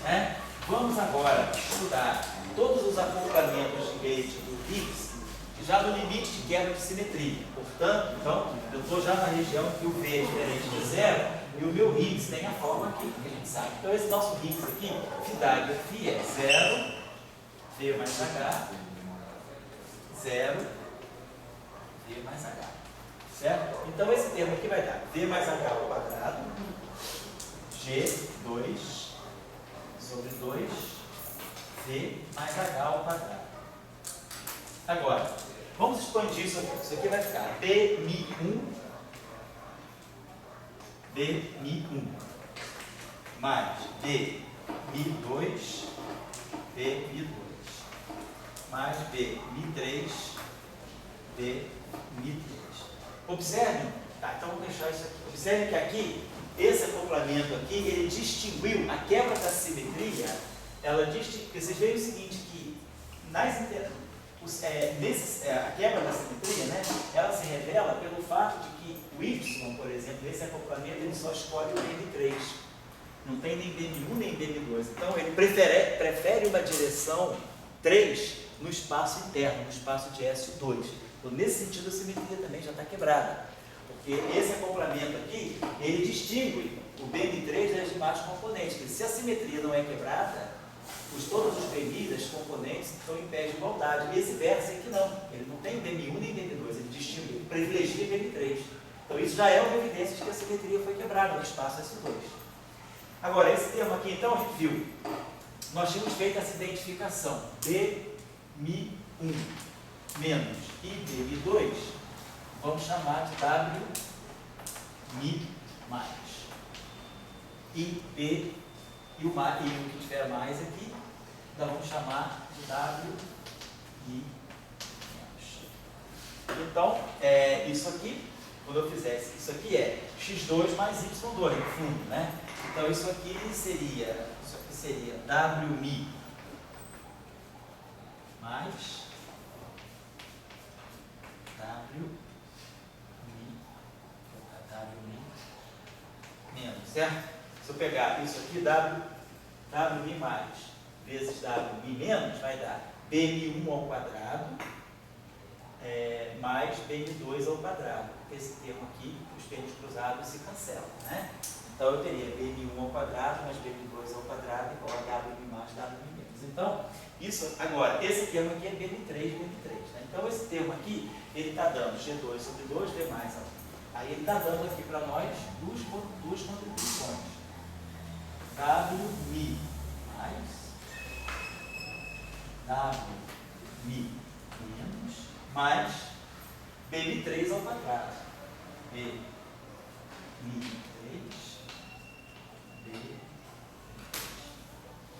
né? Vamos agora estudar todos os acoplamentos de gate do Higgs, já no limite de quebra de simetria. Portanto, então, eu estou já na região que o V é diferente de zero e o meu Higgs tem a forma aqui, que a gente sabe. Então, esse nosso Higgs aqui, φ d'água, φ é 0, V mais H, 0, V mais H. Certo? Então, esse termo aqui vai dar V mais H ao quadrado, G2 sobre 2, V mais H ao quadrado. Agora, vamos expandir isso aqui. Isso aqui vai ficar Bmi1, Bmi1, mais Bmi2, Bmi2, mais Bmi3, Bmi3. Observem, tá, então vou deixar isso aqui. Observem que aqui, esse acoplamento aqui, ele distinguiu a quebra da simetria, ela distinguiu, porque vocês veem o seguinte, que a quebra da simetria, né, ela se revela pelo fato de que o Y, por exemplo, esse acoplamento, ele só escolhe o BM3. Não tem nem BM1 nem BM2. Então, ele prefere uma direção 3 no espaço interno, no espaço de SO2. Então, nesse sentido, a simetria também já está quebrada. Porque esse acoplamento aqui, ele distingue o BM3 das demais componentes. Porque se a simetria não é quebrada, todos os BMs, as componentes, estão em pé de igualdade. E esse verso aqui não. Ele não tem BM1 nem BM2, ele distingue, ele privilegia BM3. Então, isso já é uma evidência de que a simetria foi quebrada no espaço S2. Agora, esse termo aqui, então, a gente viu. Nós tínhamos feito essa identificação. BMi1 menos IBM2, vamos chamar de WMi mais. IB e o que tiver mais aqui, nós vamos chamar de WMi menos. Então, isso aqui, quando eu fizesse, isso aqui é x2 mais y2 no fundo, né? Então, isso aqui seria WMi mais WMi menos, certo? Se eu pegar isso aqui, WMi mais vezes WMi menos, vai dar BMi1 ao quadrado mais BMi2 ao quadrado. Esse termo aqui, os termos cruzados se cancelam, né? Então, eu teria BMi1 ao quadrado mais BMi2 ao quadrado igual a WMi mais WMi menos. Então, isso, agora, esse termo aqui é BM3, né? Então, esse termo aqui, ele está dando G2 sobre 2, V mais A. Aí, ele está dando aqui para nós duas contribuições. WMi mais WMi menos mais BM3 ao quadrado. BM3,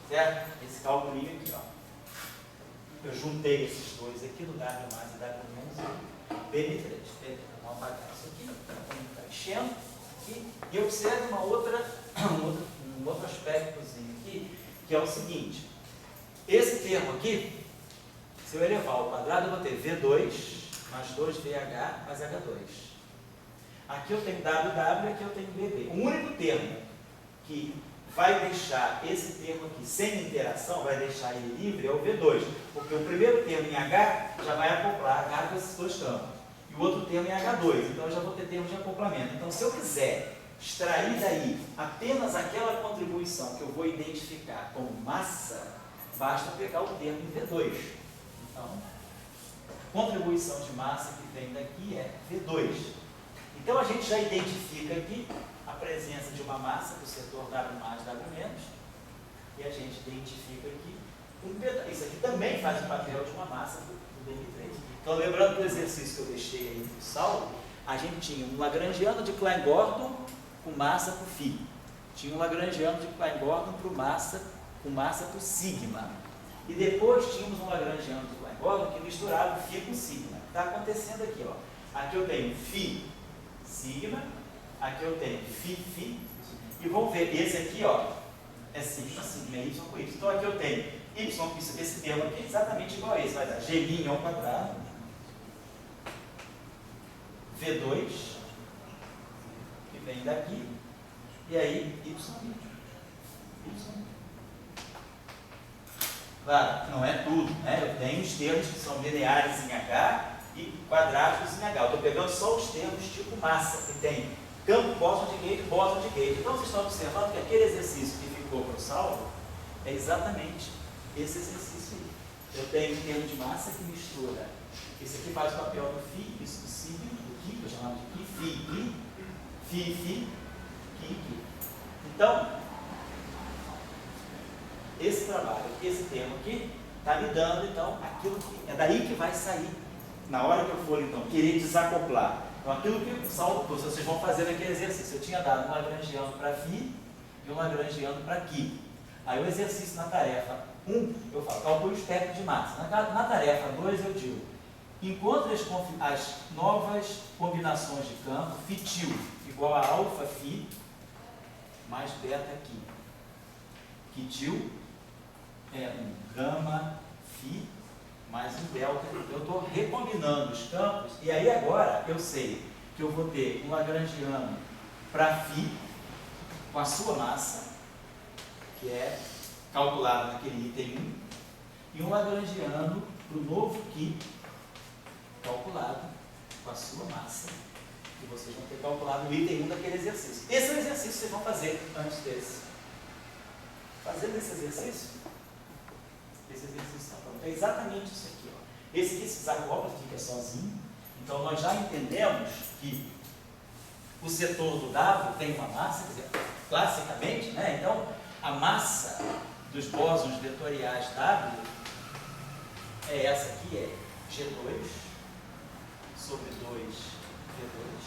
certo? Esse cálculo aqui, ó. Eu juntei esses dois aqui, do W mais e W menos, BM3. Vamos apagar isso aqui, está enchendo. E observe um outro aspectozinho aqui, que é o seguinte. Esse termo aqui, se eu elevar ao quadrado, eu vou ter V2 mais 2VH mais H2. Aqui eu tenho WW, aqui eu tenho BB. O único termo que vai deixar esse termo aqui sem interação, vai deixar ele livre, é o V2. Porque o primeiro termo em H já vai acoplar H com esses dois campos. E o outro termo em H2. Então eu já vou ter termos de acoplamento. Então, se eu quiser extrair daí apenas aquela contribuição que eu vou identificar como massa, basta pegar o termo em V2. Então, contribuição de massa que vem daqui é V2. Então, a gente já identifica aqui a presença de uma massa do setor W mais, W menos, e a gente identifica aqui um pedaço. Isso aqui também faz o papel de uma massa do BM3. Então, lembrando do exercício que eu deixei aí no saldo, a gente tinha um lagrangiano de Klein-Gordon com massa por φ. Tinha um lagrangiano de Klein-Gordon com massa por sigma. E depois tínhamos um lagrangiano de Klein-Gordon que misturava o φ com sigma. Está acontecendo aqui, ó. Aqui eu tenho φ sigma, aqui eu tenho φ, e vamos ver, esse aqui, ó, é sigma, é y com y. Então aqui eu tenho y com esse termo aqui é exatamente igual a esse, vai dar g' ao quadrado, V2, que vem daqui, e aí y. Claro, não é tudo, né? Eu tenho os termos que são lineares em H e quadráticos em H. Eu estou pegando só os termos tipo massa, que tem campo Boson de gate, Boson de gate. Então vocês estão observando que aquele exercício que ficou para o salvo é exatamente esse exercício aí. Eu tenho um termo de massa que mistura. Esse aqui faz o papel do φ, isso do signo, do Ki, que eu chamava de Ki, Fi, Ki. Então, esse trabalho, esse termo aqui, está me dando, então, aquilo que é daí que vai sair. Na hora que eu for, então, querer desacoplar. Então, aquilo que vocês vão fazer naquele exercício. Eu tinha dado um lagrangiano para Fi e um lagrangiano para Ki. Aí o exercício na tarefa 1, eu falo, calcule o espectro de massa. Na tarefa 2, eu digo, encontre as novas combinações de campo, Φ igual a alfa Fi mais beta Ki. Φ é um gama Φ mais um delta. Eu estou recombinando os campos e aí agora eu sei que eu vou ter um lagrangiano para Φ com a sua massa, que é calculado naquele item 1, e um lagrangiano para o novo Ki, calculado com a sua massa, que vocês vão ter calculado no item 1 daquele exercício. Esse é o exercício que vocês vão fazer antes desse. Fazendo esse exercício está pronto. É exatamente isso aqui. Ó. Esse aqui se desacopla, fica sozinho. Então nós já entendemos que o setor do W tem uma massa, quer dizer, classicamente, né? Então a massa dos bósons vetoriais W é essa aqui, é G2 sobre 2V2.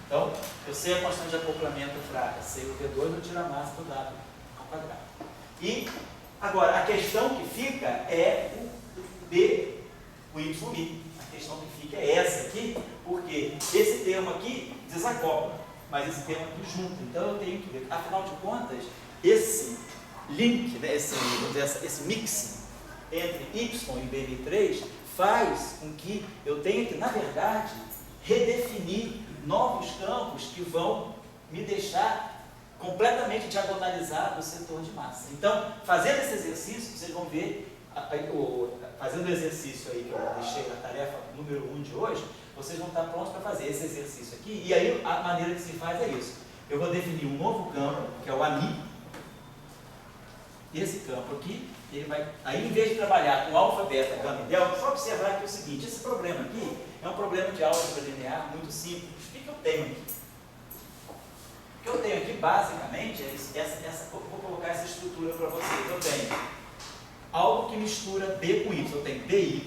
Então, eu sei a constante de acoplamento fraca, sei o V2, eu tiro a massa do W ao quadrado. E, agora, a questão que fica é o B, o YI. A questão que fica é essa aqui, porque esse termo aqui desacopla, mas esse termo aqui junta. Então, eu tenho que ver, afinal de contas, esse link, né, esse mixing entre Y e BM3 faz com que eu tenha que, na verdade, redefinir novos campos que vão me deixar completamente diagonalizado o setor de massa. Então, fazendo esse exercício, vocês vão ver, fazendo o exercício aí que eu deixei na tarefa número 1 de hoje, vocês vão estar prontos para fazer esse exercício aqui. E aí, a maneira que se faz é isso. Eu vou definir um novo campo, que é o AMI. Esse campo aqui, ele vai, aí em vez de trabalhar com alfa, beta, gama e delta, só observar aqui o seguinte, esse problema aqui é um problema de álgebra linear muito simples. O que eu tenho aqui? O que eu tenho aqui, basicamente, é vou colocar essa estrutura para vocês. Eu tenho algo que mistura B com Y. Eu tenho BY,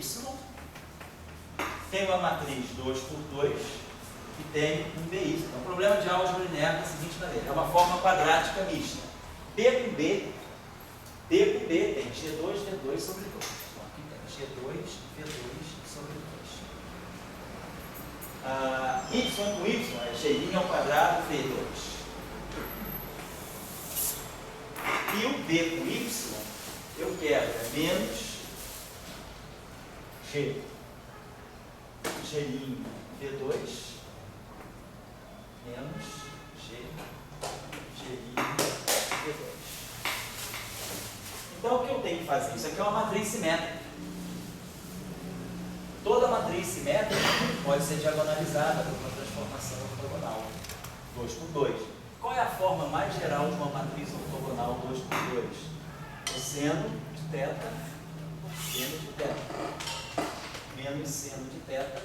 tenho uma matriz 2 por 2 e tenho um BY. Então, o problema de álgebra linear é da seguinte maneira, é uma forma quadrática mista. B com B tem G2, V2 sobre 2. Então, aqui tem G2, V2 sobre 2. Y com Y é G' ao quadrado, V2. E o B com Y, eu quero menos G' V2 menos G' V2. Então, o que eu tenho que fazer? Isso aqui é uma matriz simétrica. Toda matriz simétrica pode ser diagonalizada por uma transformação ortogonal 2 por 2. Qual é a forma mais geral de uma matriz ortogonal 2 por 2? Cosseno de θ, seno de θ. Menos seno de θ,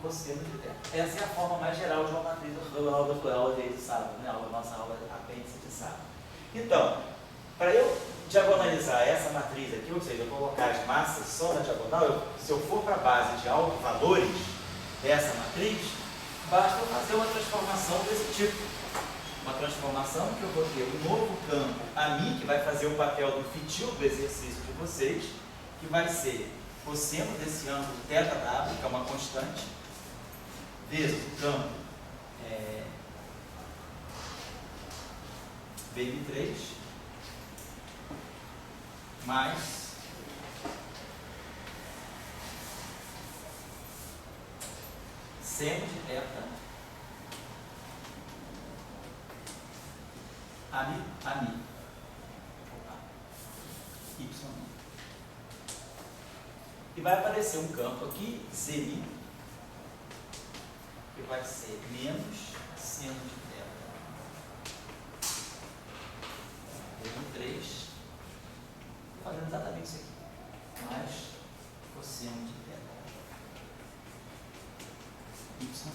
cosseno de θ. Essa é a forma mais geral de uma matriz ortogonal da tua aula de sábado, né? A nossa aula apêndice de sábado. Então, para eu diagonalizar essa matriz aqui, ou seja, eu colocar as massas só na diagonal, se eu for para a base de autovalores dessa matriz, basta eu fazer uma transformação desse tipo. Uma transformação que eu vou ter um novo campo AMI, que vai fazer o papel do fitil do exercício de vocês, que vai ser cosseno desse ângulo θW, que é uma constante, vezes o campo BM3, mais seno de θ AMI Y. Y. E vai aparecer um campo aqui, Zi, que vai ser menos seno de θ vezes 3, fazendo exatamente isso aqui, mais cosseno de θ y.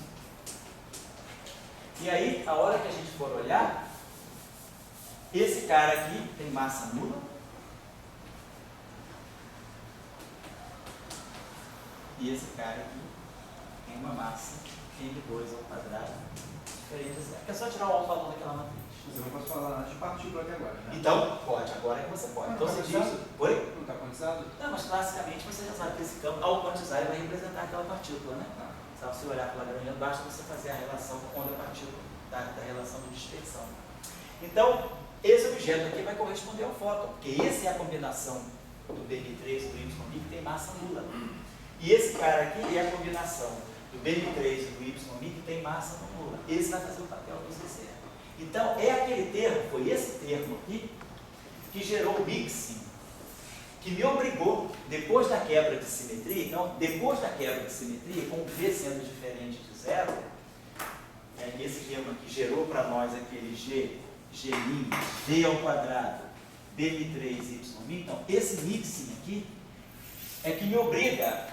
E aí, a hora que a gente for olhar, esse cara aqui tem massa nula, e esse cara aqui tem uma massa m2 ao quadrado diferente de zero. É só tirar o alfa daquela matriz. Você não pode falar de partícula até agora, né? Então, pode, agora é que você pode. Não Então tá você diz. quantizado? Oi? Não está quantizado? Não, mas classicamente você já sabe que esse campo, ao quantizar, ele vai representar aquela partícula, né? Tá. Só você olhar para o Lagrangiano, basta você fazer a relação onda-partícula, da relação de dispersão. Então, esse objeto aqui vai corresponder ao fóton, porque essa é a combinação do BM3 e do YMI que tem massa nula. E esse cara aqui é a combinação do BM3 e do YMI que tem massa nula. Esse vai fazer o papel do ZZ. Então, é aquele termo, foi esse termo aqui, que gerou o mixing, que me obrigou, depois da quebra de simetria, então, depois da quebra de simetria, com o V sendo diferente de zero, esse termo aqui gerou para nós aquele G' V ao quadrado, BM3 y', então, esse mixing aqui é que me obriga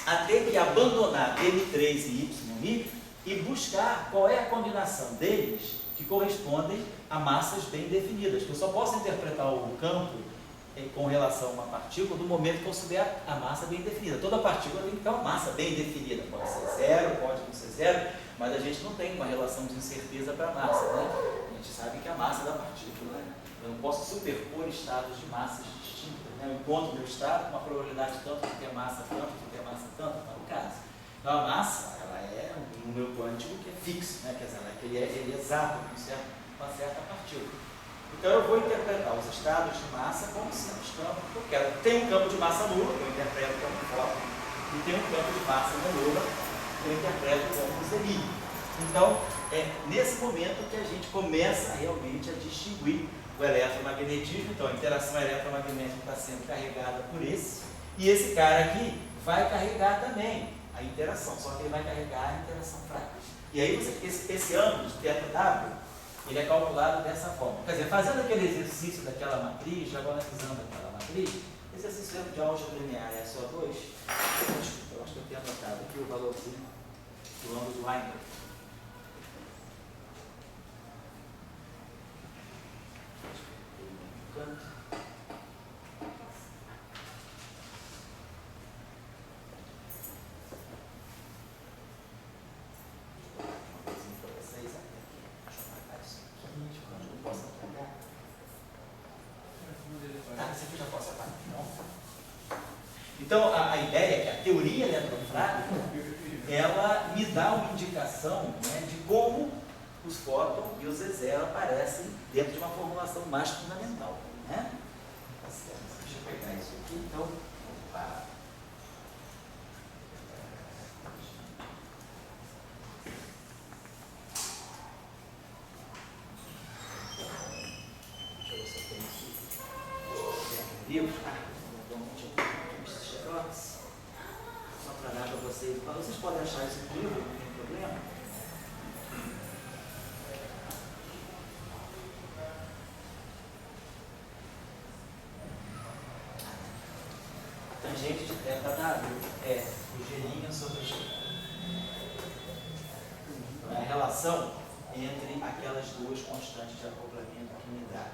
a ter que abandonar BM3 e y' e buscar qual é a combinação deles que correspondem a massas bem definidas. Eu só posso interpretar o campo com relação a uma partícula no momento que eu souber a massa bem definida. Toda partícula tem que ter uma massa bem definida. Pode ser zero, pode não ser zero, mas a gente não tem uma relação de incerteza para a massa, né? A gente sabe que a massa da partícula, eu não posso superpor estados de massas distintas, né? Eu encontro meu estado com uma probabilidade tanto de ter massa tanto, de ter massa tanto, não é o caso. Então a massa, ela é um número quântico que é fixo, né? Quer dizer, ele é exato com uma certa partícula. Então eu vou interpretar os estados de massa como sendo os campos que eu quero. Tem um campo de massa nula, que eu interpreto como fóton, e tem um campo de massa não nula, que eu interpreto como Zi. Então, é nesse momento que a gente começa realmente a distinguir o eletromagnetismo. Então, a interação eletromagnética está sendo carregada por esse, e esse cara aqui vai carregar também a interação, só que ele vai carregar a interação fraca. E aí, esse ângulo de θW, ele é calculado dessa forma. Quer dizer, fazendo aquele exercício daquela matriz, já analisando aquela matriz, esse exercício de álgebra linear é SO2, eu acho que eu tenho anotado aqui o valorzinho do ângulo de Weinberg. Então, a ideia é que a teoria eletrofrágil, ela me dá uma indicação, né, de como os fótons e os ZZ aparecem dentro de uma formulação mais fundamental. Né? Tá certo. Deixa eu pegar isso aqui. Então, opa. Deixa eu ver se eu tenho aqui. Livro. Só para dar para vocês. Vocês podem achar isso no livro, não tem problema. A tangente de θW é o G' sobre G. Então, é a relação entre aquelas duas constantes de acoplamento que me dá.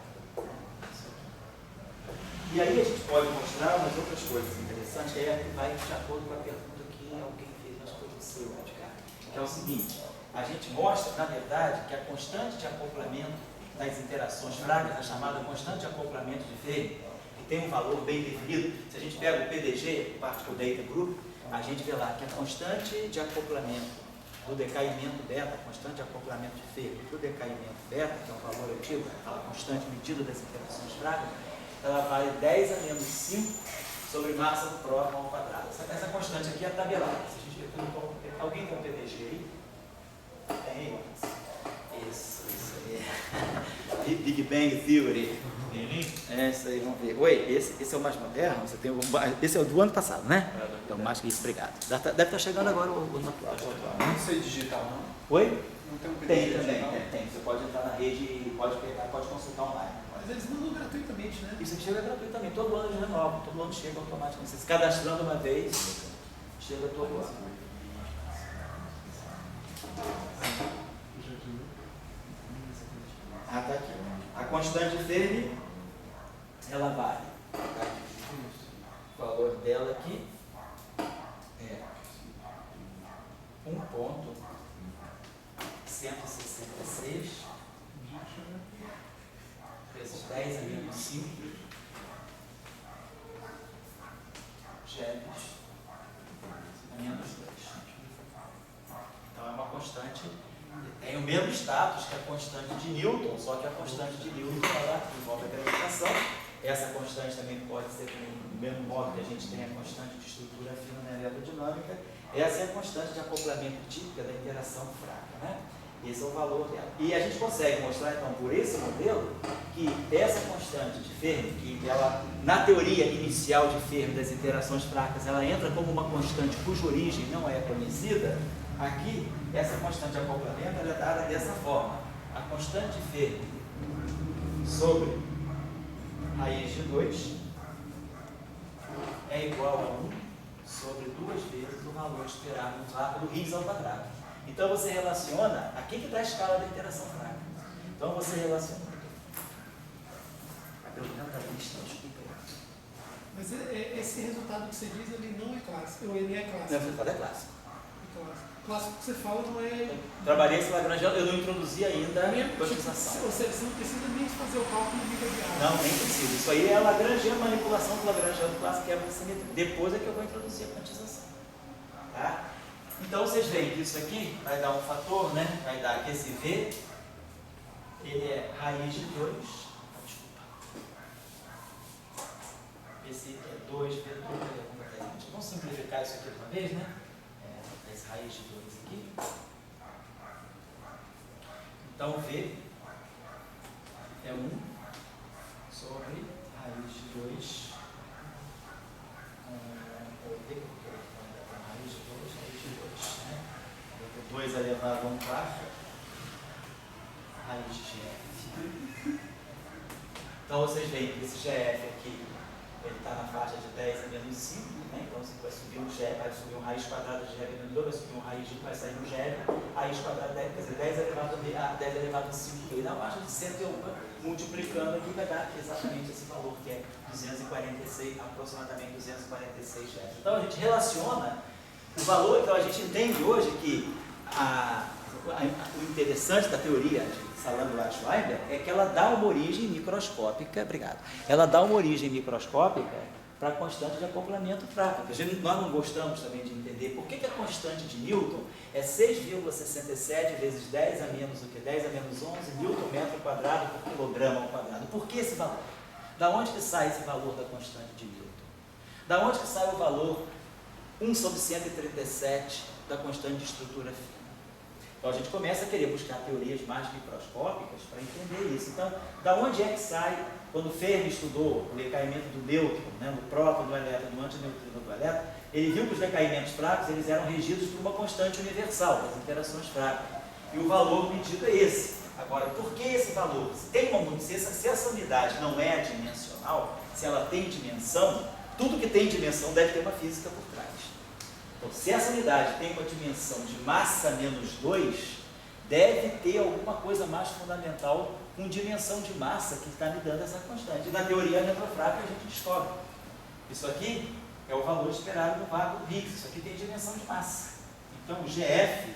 E aí a gente pode mostrar umas outras coisas interessantes, que aí vai de acordo com a pergunta que alguém fez, mas foi você, Edgar, que é o seguinte: a gente mostra, na verdade, que a constante de acoplamento das interações fracas, a chamada constante de acoplamento de Fermi, que tem um valor bem definido. Se a gente pega o PDG, o Particle Data Group, a gente vê lá que a constante de acoplamento do decaimento beta, a constante de acoplamento de Fermi, do decaimento beta, que é um valor antigo, aquela constante medida das interações fracas, ela vale 10 a menos 5 sobre massa do próton ao quadrado. Essa constante aqui é tabelada. Se a gente vê tudo, alguém tem um PDG aí? Tem? Isso aí. Big Bang Theory. É isso aí, vamos ver. Oi, esse é o mais moderno? Você tem esse é o do ano passado, né? Então, mais que isso, obrigado. Deve estar chegando agora o atual. Não sei digital, não. Oi? Não tem um Tem PDF também, digital. tem. Você pode entrar na rede e pode pegar, pode consultar online. Mas eles mandam gratuitamente, né? Isso aqui chega gratuitamente, todo ano eles renovam, todo ano chega automaticamente. Você se cadastrando uma vez, chega todo ano. Ah, tá aqui. A constante Fermi, ela vale. O valor dela aqui é 1,166 vezes 10 a menos 5 GeV a menos 2. Então é uma constante, tem o mesmo status que a constante de Newton, só que a constante de Newton ela envolve a gravitação. Essa constante também pode ser do mesmo modo que a gente tem a constante de estrutura fina na eletrodinâmica. Essa é a constante de acoplamento típica da interação fraca, né? Esse é o valor dela. E a gente consegue mostrar, então, por esse modelo, que essa constante de Fermi, que ela, na teoria inicial de Fermi das interações fracas, ela entra como uma constante cuja origem não é conhecida. Aqui, essa constante de acoplamento ela é dada dessa forma. A constante de Fermi sobre raiz de 2 é igual a 1 sobre 2 vezes o valor esperado no vácuo do Higgs ao quadrado. Então você relaciona, aqui que está a escala da interação fraca. Então você relaciona. Eu lembro da lista, desculpa aí. Mas esse resultado que você diz, ele não é clássico, ou ele é clássico? Não, o resultado é clássico. Clássico que você fala não é... Trabalhei esse Lagrangiano, eu não introduzi ainda a quantização. Ou seja, você não precisa nem fazer o cálculo de vida diária. Não, nem precisa. Isso aí é a Lagrangiano, manipulação do Lagrangiano clássico, que é a simetria. Depois é que eu vou introduzir a quantização. Tá? Então vocês veem que isso aqui vai dar um fator, né? Vai dar que esse V, ele é raiz de 2. Desculpa. Esse é 2 vezes 2. Vamos simplificar isso aqui outra vez, né? Esse raiz de 2 aqui. Então V é 1 sobre raiz de 2. Raiz de 2, né? 2 elevado a 1 quarto, raiz de GF. Então vocês veem que esse GF aqui, ele está na faixa de 10 a menos 5, né? Então você vai subir um GF, vai subir um raiz quadrada de GF menos 2, vai subir um raiz de 1, vai sair um GF, raiz quadrada, quer dizer, 10 elevado a 5, na faixa de 100, multiplicando aqui vai dar exatamente esse valor, que é 246, aproximadamente 246 GF. Então a gente relaciona o valor, então a gente entende hoje que o interessante da teoria de Salandra-Schreiber é que ela dá uma origem microscópica, obrigado, ela dá uma origem microscópica para a constante de acoplamento fraca. Nós não gostamos também de entender por que a constante de Newton é 6,67 vezes 10 a menos o que? 10 a menos 11 Newton metro quadrado por quilograma ao quadrado. Por que esse valor? Da onde que sai esse valor da constante de Newton? Da onde que sai o valor 1 sobre 137 da constante de estrutura fina? Então a gente começa a querer buscar teorias mais microscópicas para entender isso. Então, da onde é que sai, quando Fermi estudou o decaimento do nêutron, né, do próton, do elétron, do antineutrino do elétron, ele viu que os decaimentos fracos eles eram regidos por uma constante universal, das interações fracas. E o valor medido é esse. Agora, por que esse valor? Se essa unidade não é adimensional, se ela tem dimensão, tudo que tem dimensão deve ter uma física por trás. Então, se essa unidade tem uma dimensão de massa menos 2, deve ter alguma coisa mais fundamental com dimensão de massa que está me dando essa constante. E na teoria retrofraca a gente descobre. Isso aqui é o valor esperado do vácuo do Higgs. Isso aqui tem dimensão de massa. Então, o GF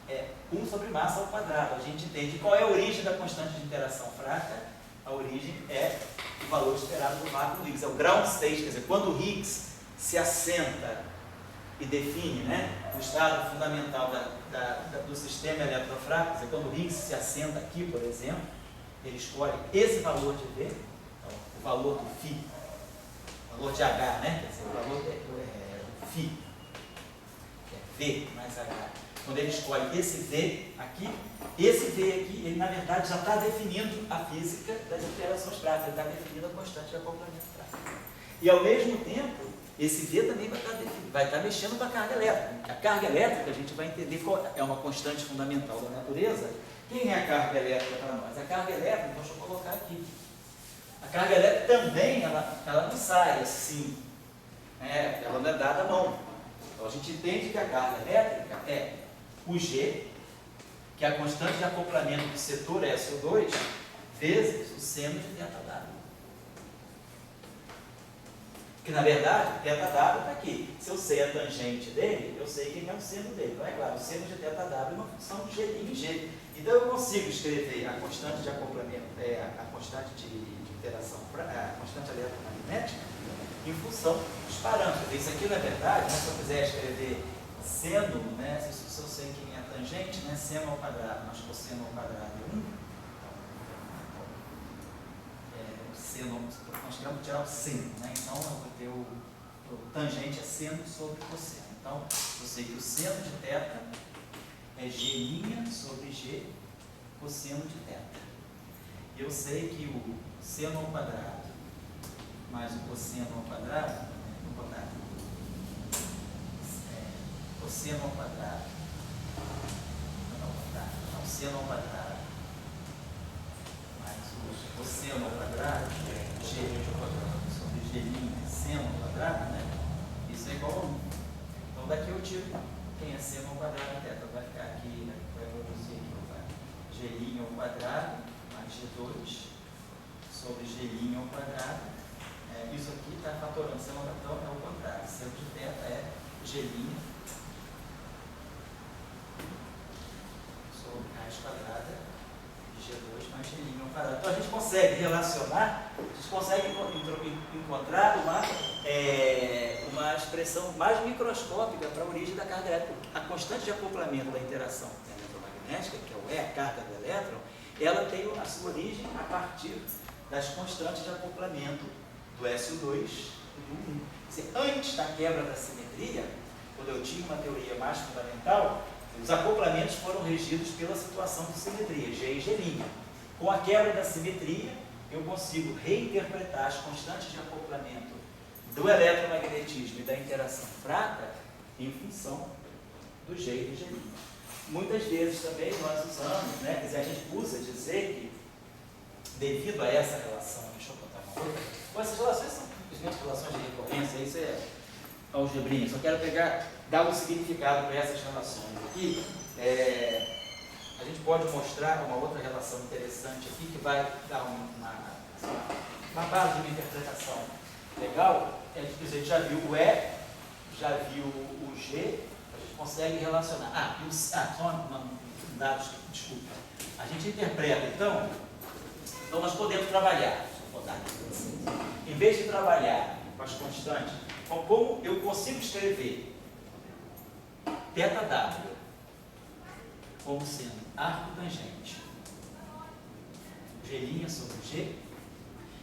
é 1 sobre massa ao quadrado. A gente entende qual é a origem da constante de interação fraca. A origem é o valor esperado do vácuo do Higgs. É o ground state, quer dizer, quando o Higgs se assenta e define, né, o estado fundamental do sistema eletrofraco, quer dizer, quando o Higgs se assenta aqui, por exemplo, ele escolhe esse valor de V, então, o valor do φ, o valor de H, né, quer dizer, o valor do φ, que é V mais H. quando ele escolhe esse V aqui, esse V aqui, ele na verdade já está definindo a física das interações práticas, ele está definindo a constante de acoplamento prático. E ao mesmo tempo, esse V também vai estar mexendo com a carga elétrica. A carga elétrica, a gente vai entender qual é uma constante fundamental da natureza. Quem é a carga elétrica para nós? A carga elétrica, então deixa eu colocar aqui. A carga elétrica também, ela não sai assim, ela não é dada à mão. Então a gente entende que a carga elétrica é o G, que é a constante de acoplamento do setor SO2, vezes o seno de ΔW. Que na verdade, ΔW está aqui. Se eu sei a tangente dele, eu sei quem é o seno dele. Então é claro, o seno de ΔW é uma função de G em G. Então eu consigo escrever a constante de acoplamento, a constante de interação, a constante eletromagnética, em função dos parâmetros. Isso aqui, na verdade, se eu quiser escrever seno, se eu sei quem é a tangente, seno ao quadrado, mas cosseno ao quadrado é 1, seno, nós queremos tirar o seno, então eu vou ter o tangente é seno sobre cosseno. Então, eu sei que o seno de θ é G' sobre G cosseno de θ. E eu sei que o seno ao quadrado mais o cosseno ao quadrado, cosseno ao quadrado, seno ao quadrado, mais o cosseno ao quadrado, G sobre G' seno ao quadrado, isso é igual a 1. Então daqui eu tiro quem é seno ao quadrado θ, vai ficar aqui, vai produzir aqui, G' ao quadrado mais G2 sobre G' ao quadrado. Isso aqui está fatorando, seno ao quadrado é o contrário, seno de θ é G' sobre raiz quadrada de G2 mais G' ao quadrado. Então a gente consegue relacionar, a gente consegue encontrar uma expressão mais microscópica para a origem da carga elétrica. A constante de acoplamento da interação eletromagnética, que é o E, a carga do elétron, ela tem a sua origem a partir das constantes de acoplamento do SO2 e do 1. Antes da quebra da simetria, quando eu tinha uma teoria mais fundamental, os acoplamentos foram regidos pela situação de simetria, G e G'. Com a quebra da simetria, eu consigo reinterpretar as constantes de acoplamento do eletromagnetismo e da interação fraca em função do G e do G'. Muitas vezes também nós usamos, quer dizer, a gente usa dizer que, devido a essa relação, deixa eu botar uma outra, essas relações são simplesmente relações de recorrência, isso é algebrinha, só quero dar um significado para essas relações aqui. A gente pode mostrar uma outra relação interessante aqui, que vai dar uma base de uma interpretação legal. A gente já viu o E, já viu o G, a gente consegue relacionar. Só um dado, desculpa. A gente interpreta, então nós podemos trabalhar, em vez de trabalhar com as constantes, como eu consigo escrever ΔW como sendo arco tangente G' sobre G,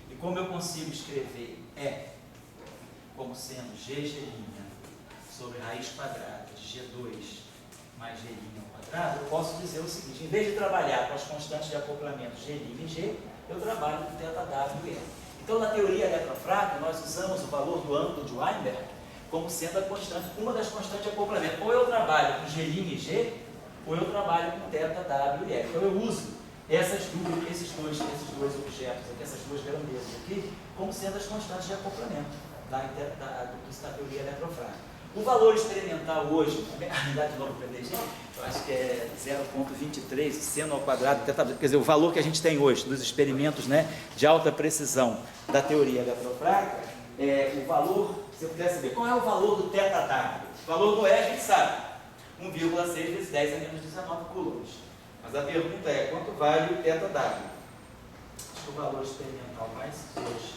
e como eu consigo escrever E como sendo G' sobre raiz quadrada de G2 mais G' ao quadrado, eu posso dizer o seguinte: em vez de trabalhar com as constantes de acoplamento G' e G, eu trabalho com ΔW e E. Então, na teoria eletrofrágil, nós usamos o valor do ângulo de Weinberg como sendo a constante, uma das constantes de acoplamento. Ou eu trabalho com G' e G, ou eu trabalho com ΔW e E. Então, eu uso esses dois objetos aqui, essas duas grandezas aqui, como sendo as constantes de acoplamento da teoria eletrofrágil. O valor experimental hoje, dá de novo para PDG, eu acho que é 0,23 seno ao quadrado, quer dizer, o valor que a gente tem hoje dos experimentos de alta precisão da teoria eletrofrágil, o valor, se eu puder saber, qual é o valor do ΔW? O valor do E a gente sabe, 1,6 vezes 10 a menos 19 coulombs. Mas a pergunta é, quanto vale o ΔW? Acho que o valor experimental mais hoje.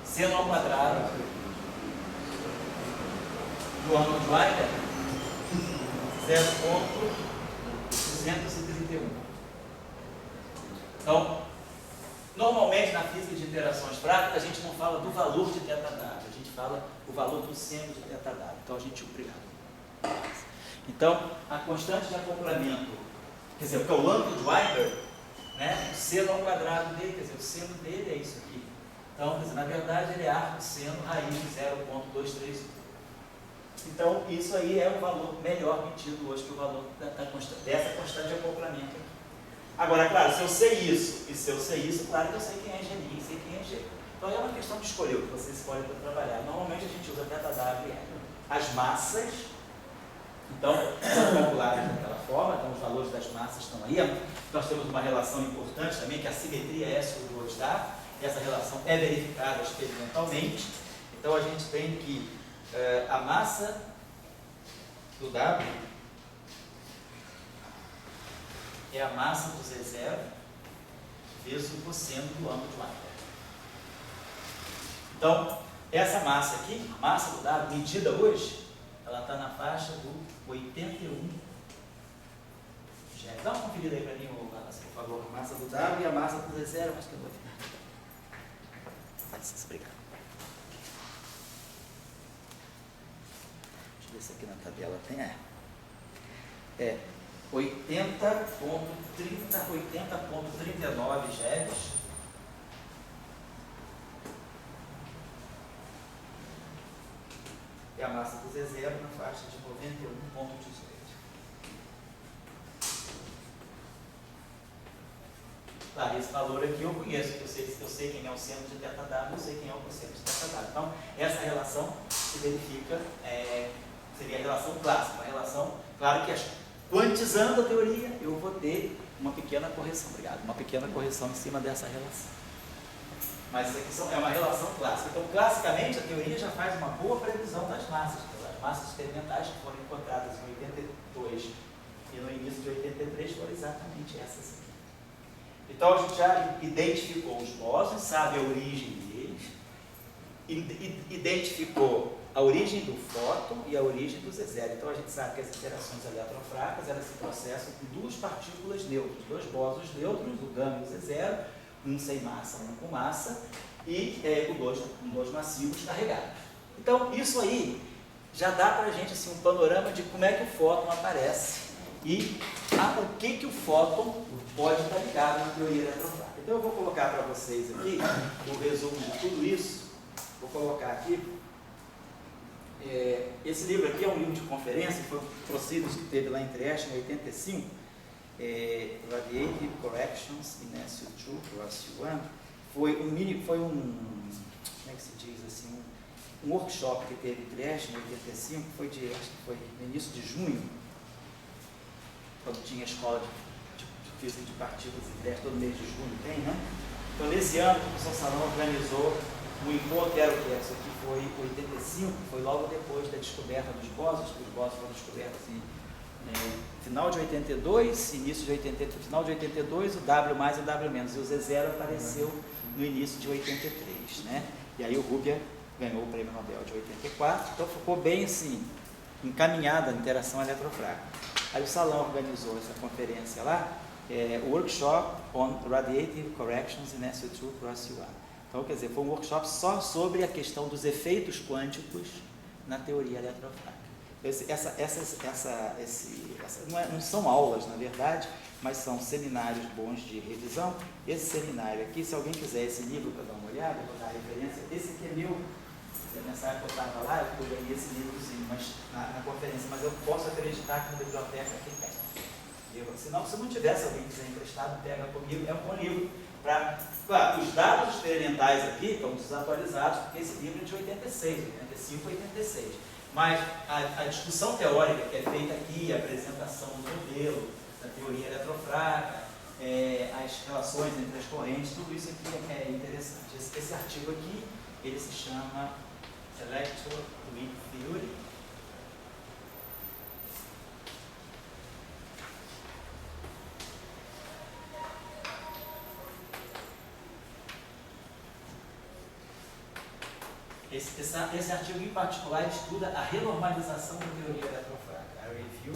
Seno ao quadrado do ângulo de Weinberg, 0,231. Então, normalmente na física de interações práticas, a gente não fala do valor de ΔW, a gente fala o valor do seno de θ. Então a gente, obrigado. Então, a constante de acoplamento, quer dizer, porque o ângulo de Weinberg, né, o seno ao quadrado dele, quer dizer, o seno dele é isso aqui. Então, quer dizer, na verdade, ele é arco seno raiz de 0,231. Então, isso aí é o valor melhor medido hoje que o valor dessa constante de acoplamento aqui. Agora, claro, se eu sei isso e se eu sei isso, claro que eu sei quem é G' e sei quem é G. Então, é uma questão de escolher o que você escolhe para trabalhar. Normalmente, a gente usa θW e L. As massas, então, são calculadas daquela forma, então os valores das massas estão aí. Nós temos uma relação importante também, que a simetria é sobre 2 dá. Essa relação é verificada experimentalmente. Então, a gente tem que a massa do W é a massa do Z0 vezes o cosseno do ângulo de Weinberg. Então, essa massa aqui, a massa do W, medida hoje, ela está na faixa do 81 G. Dá uma conferida aí para mim, por favor, a massa do W e a massa do Z0, mas que eu vou ver. Obrigado. Deixa eu ver se aqui na tabela tem. É 80,39 GeV. E a massa do Z0 na faixa de 91,18. Claro, esse valor aqui eu conheço, eu sei quem é o seno de θW, eu sei quem é o cosseno de θW. Então, essa relação se verifica, seria a relação clássica, uma relação, claro que quantizando a teoria, eu vou ter uma pequena correção, obrigado, uma pequena correção em cima dessa relação. Mas isso aqui é uma relação clássica. Então, classicamente, a teoria já faz uma boa previsão das massas. As massas experimentais que foram encontradas em 82 e no início de 83 foram exatamente essas aqui. Então, a gente já identificou os bósons, sabe a origem deles, identificou a origem do fóton e a origem do Z0. Então, a gente sabe que as interações eletrofracas, elas se processam com duas partículas neutras, dois bósons neutros, o γ e o Z0, um sem massa, um com massa, e com dois massivos carregados. Então, isso aí já dá para a gente assim, um panorama de como é que o fóton aparece e o que o fóton pode estar ligado na teoria eletrofrágil. Então, eu vou colocar para vocês aqui o resumo de tudo isso. Vou colocar aqui. Esse livro aqui é um livro de conferência, foi o Procedures que teve lá em Trieste, em 85. Radiative Corrections in SU2 plus U1. Foi um como é que se diz assim, um workshop que teve em Trieste em 85, acho que foi no início de junho, quando tinha a escola de física de partículas em Trieste, todo mês de junho tem, né? Então, nesse ano, o professor Salão organizou um encontro, isso aqui foi 85, foi logo depois da descoberta dos bósons, que os bósons foram descobertos final de 82, início de 83, final de 82, o W mais e o W menos, e o Z0 apareceu no início de 83, né? E aí o Rubia ganhou o Prêmio Nobel de 84, então ficou bem assim, encaminhada a interação eletrofrágil. Aí o Salão organizou essa conferência lá, Workshop on Radiative Corrections in SU2 Cross U1. Então, quer dizer, foi um workshop só sobre a questão dos efeitos quânticos na teoria eletrofrágil. Não são aulas, na verdade, mas são seminários bons de revisão. Esse seminário aqui, se alguém quiser esse livro para dar uma olhada, vou dar a referência. Esse aqui é meu, nessa época eu estava lá, eu ganhei esse livrozinho na conferência, mas eu posso acreditar que na biblioteca aqui tem. Senão, se não tivesse alguém quiser emprestado, pega comigo, é um bom livro. Claro, os dados experimentais aqui estão desatualizados, porque esse livro é de 86, 85, 86. Mas a discussão teórica que é feita aqui, a apresentação do modelo, da teoria eletrofrágil, as relações entre as correntes, tudo isso aqui é interessante. Esse artigo aqui, ele se chama Electroweak Theory. Esse artigo em particular estuda a renormalização da teoria eletrofrágil, a review.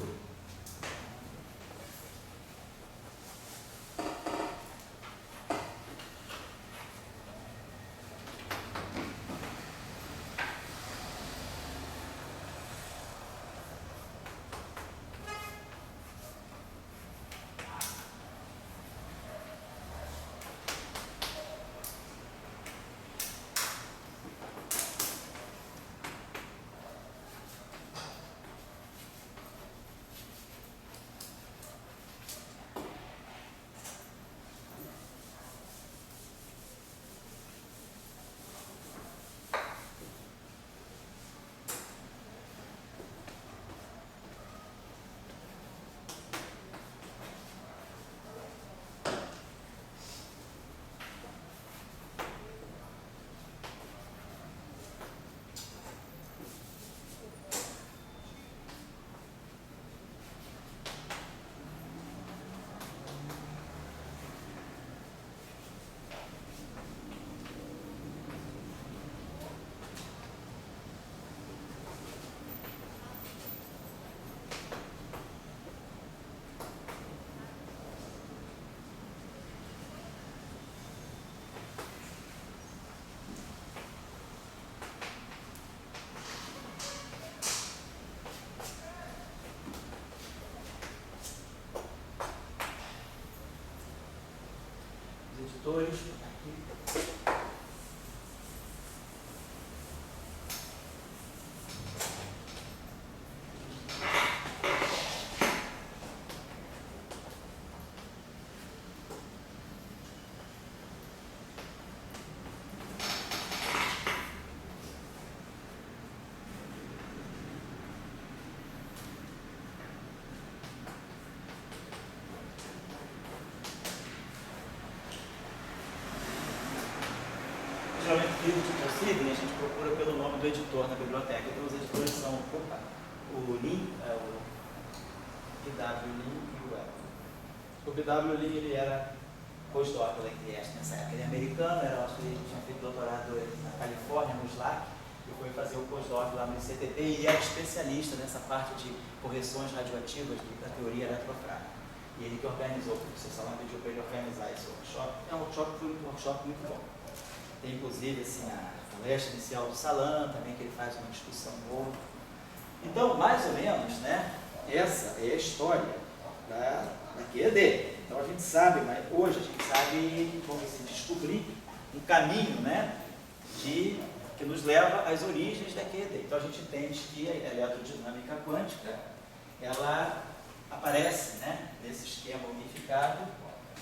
editores. Aqui. Geralmente, livros que conseguem, a gente procura pelo nome do editor na biblioteca. Então, os editores são o Lin, o B.W. Lin e o Webb. O B.W. Lin, ele era postdoc lá em Trieste nessa época. Ele é americano, acho que ele tinha feito doutorado na Califórnia, no SLAC, e foi fazer o postdoc lá no ICTP, e ele era especialista nessa parte de correções radioativas da teoria eletrofrágil. E ele que organizou, o professor Salão pediu para ele organizar esse workshop. É um workshop muito bom. Tem inclusive assim, a palestra inicial do Salan, também que ele faz uma discussão boa. Então, mais ou menos, né, essa é a história da QED. Então a gente sabe, mas hoje a gente sabe como se descobrir um caminho, né, que nos leva às origens da QED. Então a gente entende que a eletrodinâmica quântica, ela aparece, né, nesse esquema unificado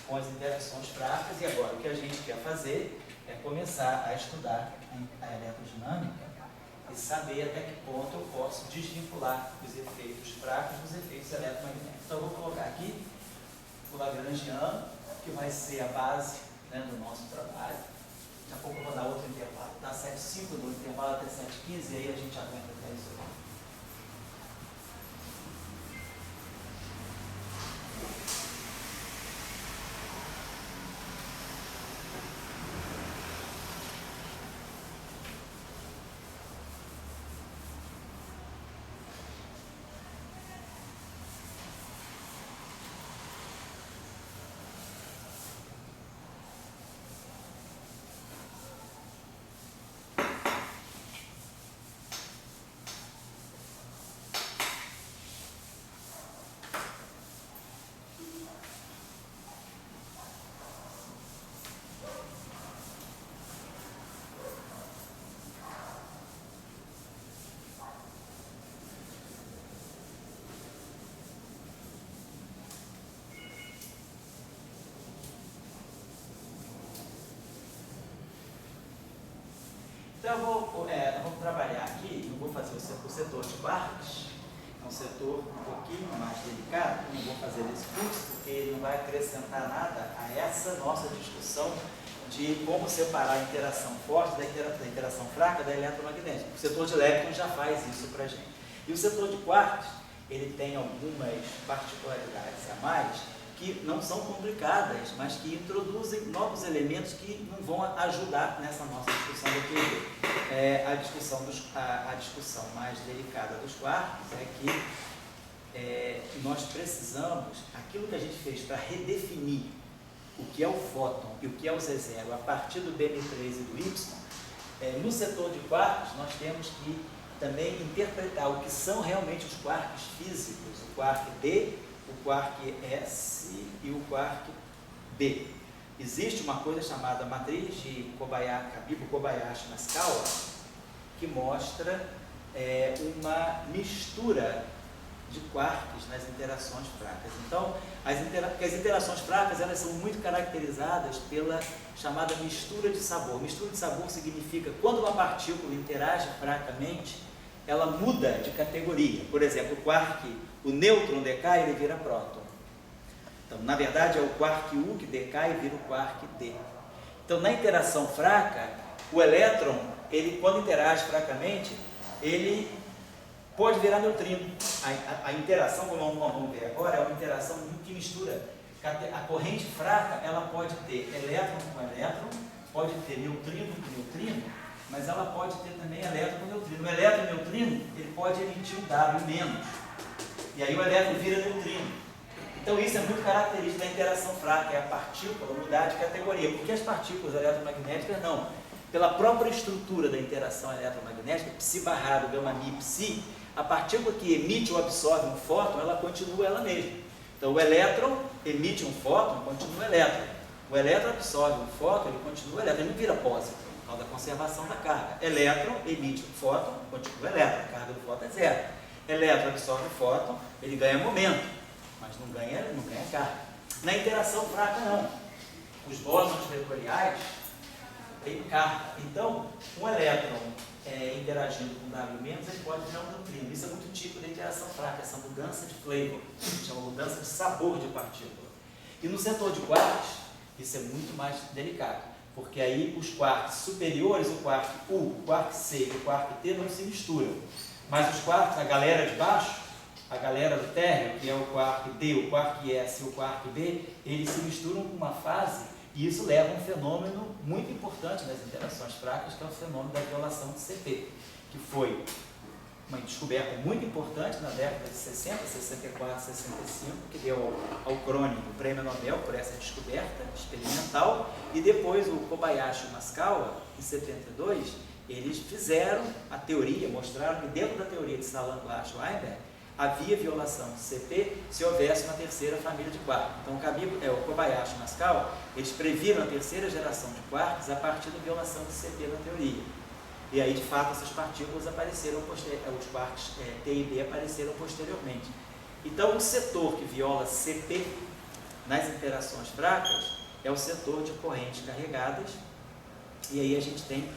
com as interações fracas, e agora o que a gente quer fazer é começar a estudar a eletrodinâmica e saber até que ponto eu posso desvincular os efeitos fracos dos efeitos eletromagnéticos. Então eu vou colocar aqui o Lagrangiano, que vai ser a base, né, do nosso trabalho. Daqui a pouco eu vou dar outro intervalo, tá? 7h05 no intervalo até 7h15, e aí a gente aguenta até isso. Então, nós vamos trabalhar aqui, eu vou fazer o setor de quarks, é um setor um pouquinho mais delicado, não vou fazer esse curso, porque ele não vai acrescentar nada a essa nossa discussão de como separar a interação forte da interação fraca da eletromagnética. O setor de elétrons já faz isso para a gente. E o setor de quarks, ele tem algumas particularidades a mais, que não são complicadas, mas que introduzem novos elementos que não vão ajudar nessa nossa discussão do QED. A discussão mais delicada dos quarks é que nós precisamos, aquilo que a gente fez para redefinir o que é o fóton e o que é o Z0 a partir do BM3 e do Y, no setor de quarks nós temos que também interpretar o que são realmente os quarks físicos, o quark D, o quark S e o quark B. Existe uma coisa chamada matriz de Habibo-Kobayashi-Maskawa, que mostra uma mistura de quarks nas interações fracas. Então, as interações fracas, elas são muito caracterizadas pela chamada mistura de sabor. Mistura de sabor significa quando uma partícula interage fracamente, ela muda de categoria. Por exemplo, o nêutron decai, ele vira próton. Então, na verdade, é o quark U que decai e vira o quark D. Então, na interação fraca, o elétron, ele, quando interage fracamente, ele pode virar neutrino. A interação, como nós vamos ver agora, é uma interação que mistura. A corrente fraca, ela pode ter elétron com elétron, pode ter neutrino com neutrino, mas ela pode ter também elétron com neutrino. O elétron neutrino, ele pode emitir um W menos. E aí o elétron vira neutrino. Então isso é muito característico da interação fraca, é a partícula mudar de categoria. Porque as partículas eletromagnéticas não. Pela própria estrutura da interação eletromagnética, psi barrado, gama mi, psi, a partícula que emite ou absorve um fóton, ela continua ela mesma. Então o elétron emite um fóton, continua elétron. O elétron absorve o fóton, ele continua elétron, ele não vira pósitron, por causa da conservação da carga. Elétron emite o fóton, continua elétron, a carga do fóton é zero. Elétron absorve o fóton, ele ganha momento, mas não ganha carga. Na interação fraca, não. Os bósons vetoriais têm carga. Então, um elétron interagindo com W-, ele pode virar um neutrino. Isso é muito típico da interação fraca, essa mudança de flavor, chama mudança de sabor de partícula. E no setor de quarks, isso é muito mais delicado, porque aí os quarks superiores, o quark U, o quark C e o quark T não se misturam. Mas os quarks, a galera de baixo, a galera do térreo, que é o quark D, o quark S e o quark B, eles se misturam com uma fase, e isso leva a um fenômeno muito importante nas interações fracas, que é o fenômeno da violação de CP, que foi uma descoberta muito importante na década de 60, 64, 65, que deu ao Cronin o prêmio Nobel por essa descoberta experimental, e depois o Kobayashi e o Maskawa, em 72, eles fizeram a teoria, mostraram que dentro da teoria de Salant-Lash e Weinberg havia violação de CP se houvesse uma terceira família de quarks. Então o Kobayashi e o Maskawa, eles previram a terceira geração de quarks a partir da violação de CP na teoria. E aí, de fato, essas partículas apareceram, os quarks T e B apareceram posteriormente. Então, o setor que viola CP nas interações fracas é o setor de correntes carregadas. E aí a gente tem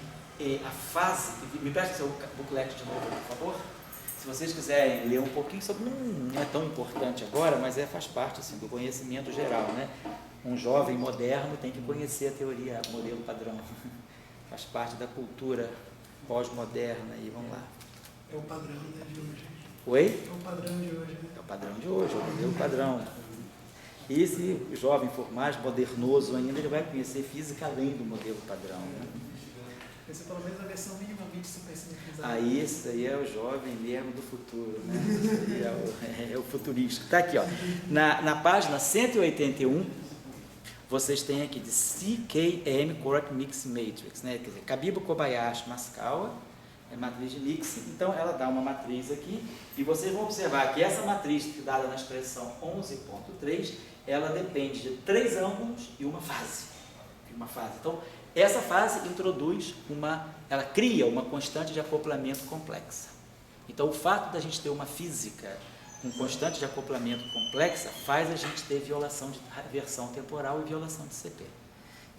a fase... Me presta o seu booklet de novo, por favor. Se vocês quiserem ler um pouquinho sobre... Não é tão importante agora, mas faz parte assim, do conhecimento geral, né? Um jovem moderno tem que conhecer a teoria modelo padrão. Faz parte da cultura pós-moderna, e vamos lá. É o padrão, né, de hoje. Oi? É o padrão de hoje, né? É o padrão de hoje, é o modelo padrão. E se o jovem for mais modernoso ainda, ele vai conhecer física além do modelo padrão, né? Essa é pelo menos a versão minimamente supersimplificada. Aí, isso aí é o jovem mesmo do futuro, né? Isso aí é o futurístico. Está aqui, ó. Na página 181, vocês têm aqui de CKM Quark Mix Matrix, né? Quer dizer, Kabiba, Kobayashi, Maskawa, é matriz de mixing. Então, ela dá uma matriz aqui, e vocês vão observar que essa matriz, dada na expressão 11.3, ela depende de 3 ângulos e uma fase. Então, essa fase introduz ela cria uma constante de acoplamento complexa. Então, o fato da gente ter uma física com constante de acoplamento complexa faz a gente ter violação de reversão temporal e violação de CP.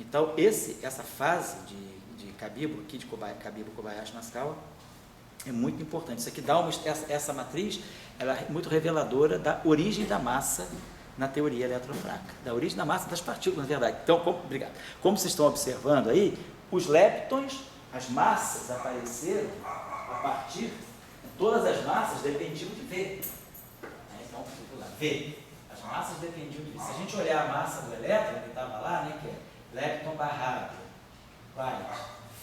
Então, essa fase de Kabiba, aqui de Kabiba, Kobayashi, Maskawa, é muito importante. Isso aqui dá essa matriz, ela é muito reveladora da origem da massa na teoria eletrofraca, da origem da massa das partículas, na verdade. Então, obrigado. Como vocês estão observando aí, os leptons, as massas apareceram a partir, todas as massas dependiam de V. Então, V. As massas dependiam de V. Se a gente olhar a massa do elétron, que estava lá, né, que é lepton barrado, right,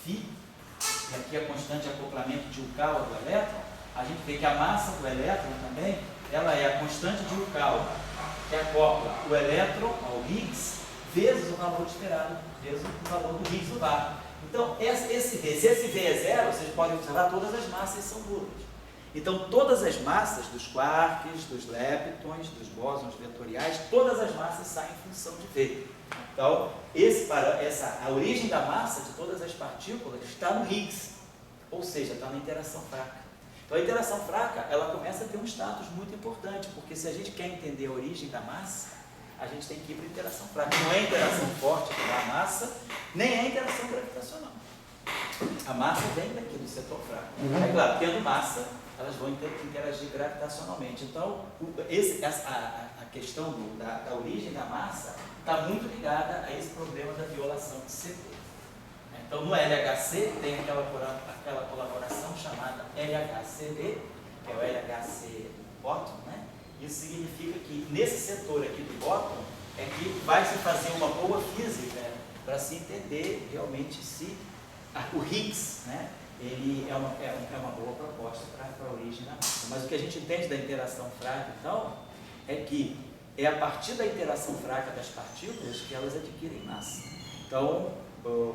Φ, e aqui a constante de acoplamento de Yukawa do elétron, a gente vê que a massa do elétron também, ela é a constante de Yukawa, que acopla o elétron ao Higgs, vezes o valor esperado, vezes o valor do Higgs no bar. Então, esse V, se esse V é zero, vocês podem observar, todas as massas são nulas. Então, todas as massas dos quarks, dos leptons, dos bósons vetoriais, todas as massas saem em função de V. Então, a origem da massa de todas as partículas está no Higgs, ou seja, está na interação fraca. Então, a interação fraca, ela começa a ter um status muito importante, porque se a gente quer entender a origem da massa, a gente tem que ir para a interação fraca. Não é a interação forte que dá a massa, nem é a interação gravitacional. A massa vem daqui do setor fraco. É claro, tendo massa, elas vão interagir gravitacionalmente. Então, a questão da origem da massa está muito ligada a esse problema da violação de CP. Então, no LHC tem aquela colaboração chamada LHCb, que é o LHC bottom, né? Isso significa que nesse setor aqui do bottom é que vai se fazer uma boa física para se entender realmente se o Higgs, né, ele é uma boa proposta para a origem da massa. Mas o que a gente entende da interação fraca, então, é que é a partir da interação fraca das partículas que elas adquirem massa. Então,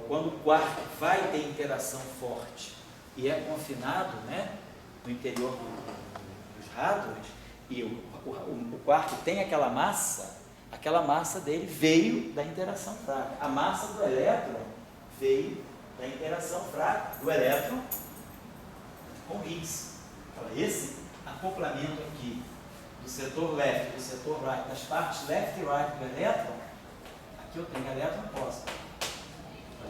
quando o quark vai ter interação forte e é confinado, né, no interior dos hadrons, e o quark tem aquela massa, aquela massa dele veio da interação fraca. A massa do elétron veio da interação fraca do elétron com Higgs. Então, esse acoplamento aqui do setor left e do setor right, das partes left e right do elétron, aqui eu tenho elétron pósito.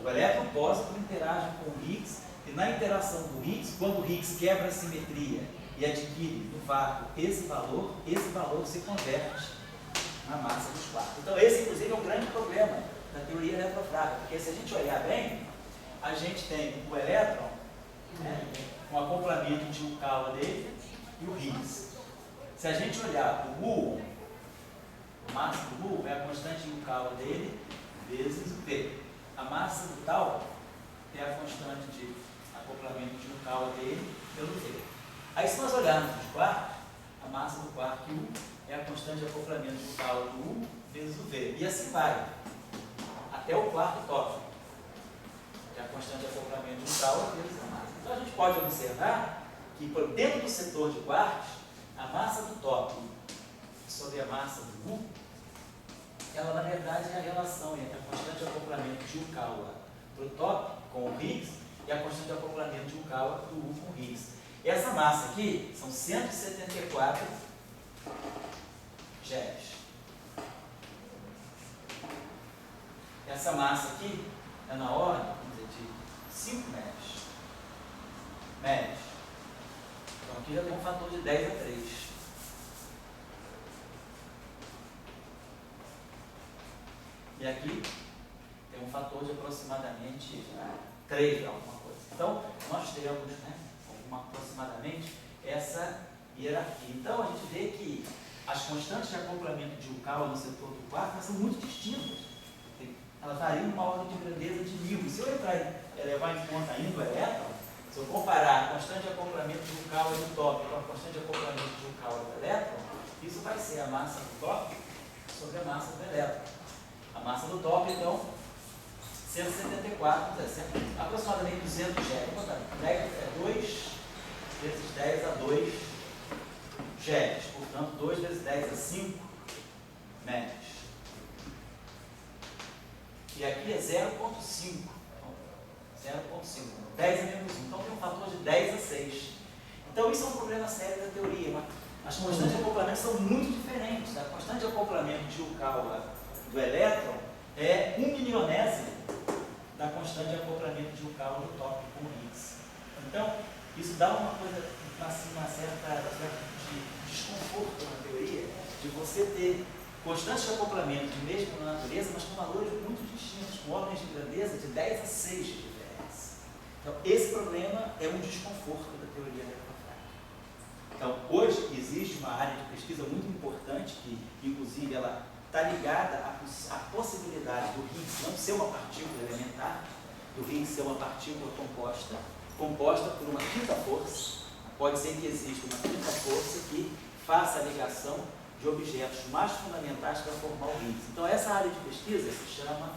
O elétron pósito interage com o Higgs, e na interação do Higgs, quando o Higgs quebra a simetria e adquire no vácuo esse valor se converte na massa dos quartos. Então esse inclusive é um grande problema da teoria eletrofrágil, porque se a gente olhar bem, a gente tem o elétron, né, com o acoplamento de Yukawa dele e o Higgs. Se a gente olhar o mu, a massa do mu é a constante Yukawa dele vezes o P. A massa do tal é a constante de acoplamento de Yukawa dele pelo V. Aí se nós olharmos os quartos, a massa do quarto U é a constante de acoplamento de Yukawa do U vezes o V. E assim vai, até o quarto tópico, que é a constante de acoplamento de Yukawa vezes a massa. Então a gente pode observar que dentro do setor de quartos, a massa do tópico sobre a massa do U, ela na verdade é a relação entre a constante de acoplamento de Yukawa para o tópico com o Higgs e a constante de acoplamento de Yukawa do U com o Higgs. Essa massa aqui são 174 GeV. Essa massa aqui é na ordem, vamos dizer, de 5 MeV. Então aqui já tem um fator de 10 a 3. E aqui tem um fator de aproximadamente 3 alguma coisa. Então nós temos, né, aproximadamente essa hierarquia. Então a gente vê que as constantes de acoplamento de Yukawa no setor do quarto são muito distintas. Elas variam uma ordem de grandeza de 1000. E se eu levar em conta ainda o elétron, se eu comparar a constante de acoplamento de Yukawa do tópico com a constante de acoplamento de Yukawa do elétron, isso vai ser a massa do tópico sobre a massa do elétron. A massa do tópico, então, 174, aproximadamente 200 GeV. Vou botar 2 vezes 10 a 2 GeV. Portanto, 2 vezes 10 a 5 MeV. E aqui é 0,5. 0,5. 10 a menos 1. Então tem um fator de 10 a 6. Então isso é um problema sério da teoria. As constantes de acoplamento são muito diferentes. A constante de acoplamento de Yukawa do elétron é 1/milionésimo da constante de acoplamento de Yukawa do tópico com o Higgs. Então, isso dá uma coisa, uma certa desconforto na teoria de você ter constantes de acoplamento de mesma natureza, mas com valores muito distintos, com ordens de grandeza de 10 a 6 de diferença. Então, esse problema é um desconforto da teoria eletrofrágil. Então, hoje existe uma área de pesquisa muito importante, que inclusive ela está ligada à possibilidade do Higgs não ser uma partícula elementar, do Higgs ser uma partícula composta por uma quinta força. Pode ser que exista uma quinta força que faça a ligação de objetos mais fundamentais para formar o Higgs. Então, essa área de pesquisa se chama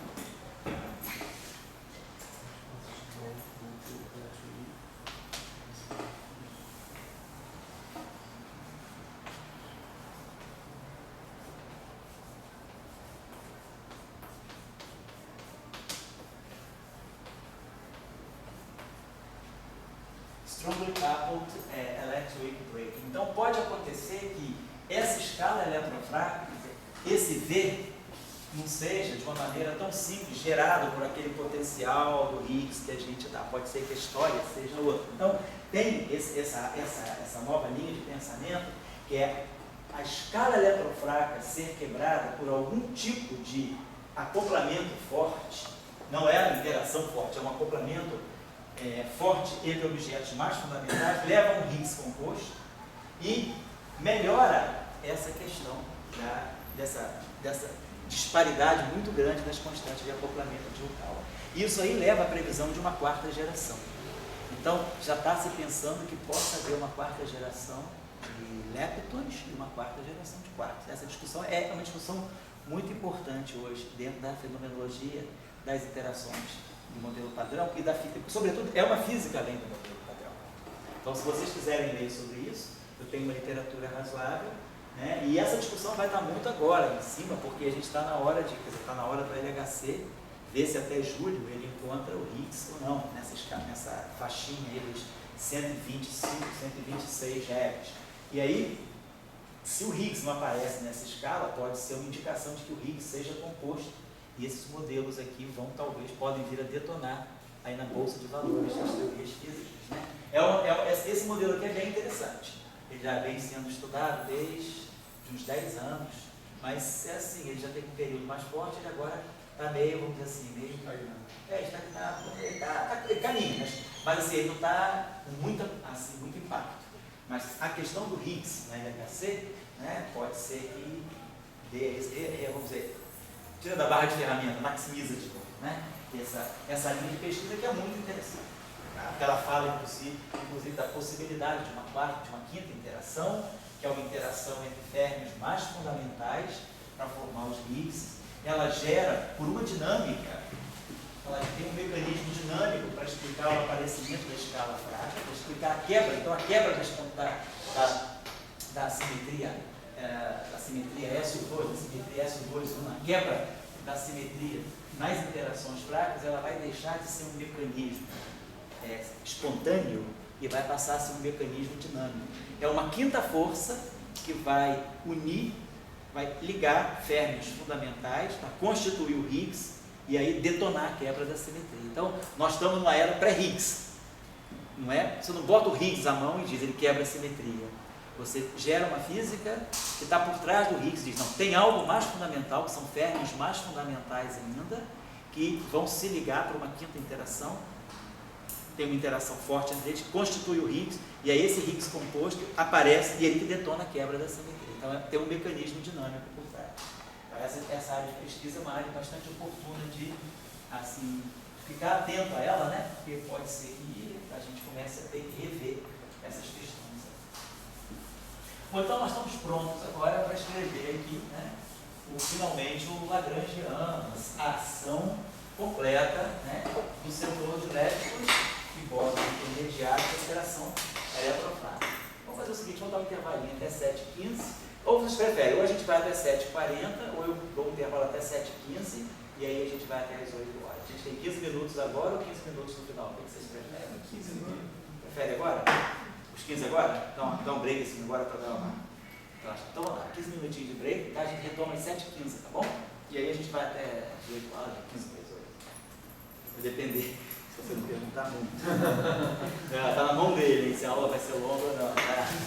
Strongly Coupled Electric Braking. Então, pode acontecer que essa escala eletrofrágil, esse V, não seja de uma maneira tão simples, gerado por aquele potencial do Higgs que a gente dá. Pode ser que a história seja outra. Então, tem essa nova linha de pensamento, que é a escala eletrofrágil ser quebrada por algum tipo de acoplamento forte. Não é a interação forte, é um acoplamento forte entre objetos mais fundamentais, leva a um Higgs composto e melhora essa questão dessa disparidade muito grande das constantes de acoplamento de Yukawa. Isso aí leva à previsão de uma quarta geração. Então, já está se pensando que possa haver uma quarta geração de leptons e uma quarta geração de quarks. Essa discussão é uma discussão muito importante hoje dentro da fenomenologia das interações do modelo padrão e da física. Sobretudo, é uma física além do modelo padrão. Então, se vocês quiserem ler sobre isso, eu tenho uma literatura razoável né? E essa discussão vai estar muito agora em cima, porque a gente está na hora de, quer dizer, está na hora do LHC ver se até julho ele encontra o Higgs ou não, nessa faixinha aí dos 125, 126 GeV. E aí, se o Higgs não aparece nessa escala, pode ser uma indicação de que o Higgs seja composto, e esses modelos aqui podem vir a detonar aí na bolsa de valores das teorias físicas, né? Esse modelo aqui é bem interessante. Ele já vem sendo estudado desde uns 10 anos, mas é assim, ele já teve um período mais forte, ele agora está meio, vamos dizer assim, meio estagnado. Ele caminha, mas assim, ele não está com muito impacto. Mas a questão do Higgs na LHC, né, pode ser que dê, vamos dizer, tira da barra de ferramenta, maximiza de novo, né? Essa linha de pesquisa que é muito interessante. Tá? Ela fala, inclusive, da possibilidade de uma quinta interação, que é uma interação entre férmions mais fundamentais para formar os Higgs. Ela gera, por uma dinâmica, ela tem um mecanismo dinâmico para explicar o aparecimento da escala frágil, para explicar a quebra, então a quebra da simetria SO2, da simetria SO2, a quebra da simetria nas interações fracas, ela vai deixar de ser um mecanismo espontâneo e vai passar a ser um mecanismo dinâmico. É uma quinta força que vai unir, vai ligar férmions fundamentais para constituir o Higgs e aí detonar a quebra da simetria. Então, nós estamos numa era pré-Higgs, não é? Você não bota o Higgs à mão e diz, ele quebra a simetria. Você gera uma física que está por trás do Higgs, diz, não, tem algo mais fundamental, que são férmions mais fundamentais ainda, que vão se ligar para uma quinta interação, tem uma interação forte entre eles, constitui o Higgs, e aí esse Higgs composto aparece e ele que detona a quebra da simetria. Então, tem um mecanismo dinâmico por trás. Então, essa área de pesquisa é uma área bastante oportuna de, assim, ficar atento a ela, né? Porque pode ser que a gente comece a ter que rever essas questões. Bom, então nós estamos prontos agora para escrever aqui, né, finalmente o Lagrangiano, a ação completa, né, do setor de elétricos e bósons intermediários da interação eletrofrágil. Vamos fazer o seguinte, vamos dar um intervalinho até 7h15, ou vocês preferem, ou a gente vai até 7h40, ou eu dou um intervalo até 7h15, e aí a gente vai até as 8 horas. A gente tem 15 minutos agora ou 15 minutos no final? O que vocês preferem? 15 minutos. Prefere agora? Os 15 agora? Dá um break assim agora para dar uma... Então vamos lá, 15 minutinhos de break, tá? A gente retoma às 7h15, tá bom? E aí a gente vai até as 8 horas, 15 para as 8. Vai depender, se você não perguntar muito. Tá na mão dele, hein? Se a aula vai ser longa ou não, tá?